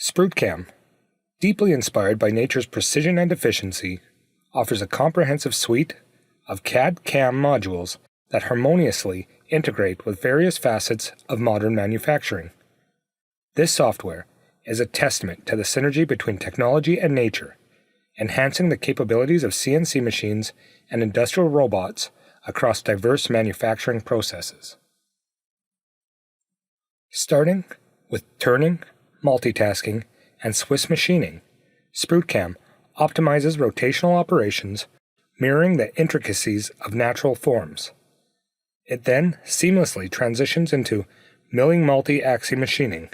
SprutCAM, deeply inspired by nature's precision and efficiency, offers a comprehensive suite of CAD-CAM modules that harmoniously integrate with various facets of modern manufacturing. This software is a testament to the synergy between technology and nature, enhancing the capabilities of CNC machines and industrial robots across diverse manufacturing processes. Starting with turning, multitasking, and Swiss machining, SprutCAM optimizes rotational operations, mirroring the intricacies of natural forms. It then seamlessly transitions into milling multi-axis machining,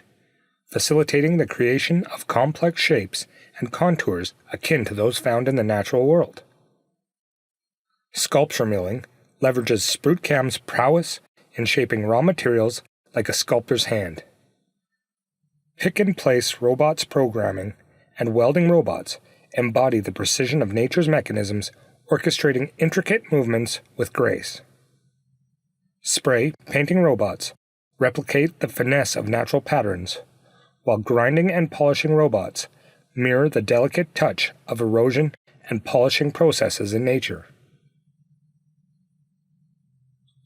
facilitating the creation of complex shapes and contours akin to those found in the natural world. Sculpture milling leverages SprutCAM's prowess in shaping raw materials like a sculptor's hand. Pick-and-place robots programming and welding robots embody the precision of nature's mechanisms, orchestrating intricate movements with grace. Spray painting robots replicate the finesse of natural patterns, while grinding and polishing robots mirror the delicate touch of erosion and polishing processes in nature.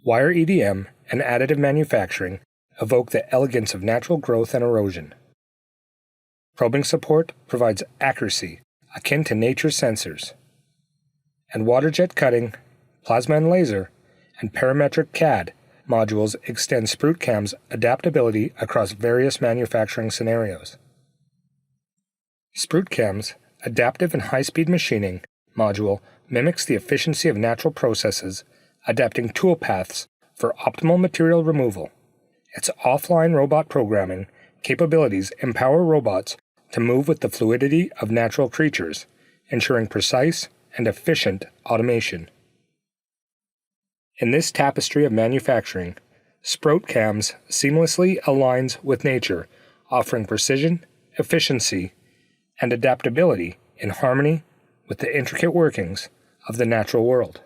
Wire EDM and additive manufacturing evoke the elegance of natural growth and erosion. Probing support provides accuracy akin to nature's sensors. And water jet cutting, plasma and laser, and parametric CAD modules extend SprutCAM's adaptability across various manufacturing scenarios. SprutCAM's adaptive and high-speed machining module mimics the efficiency of natural processes, adapting tool paths for optimal material removal. Its offline robot programming capabilities empower robots to move with the fluidity of natural creatures, ensuring precise and efficient automation. In this tapestry of manufacturing, SprutCAM seamlessly aligns with nature, offering precision, efficiency, and adaptability in harmony with the intricate workings of the natural world.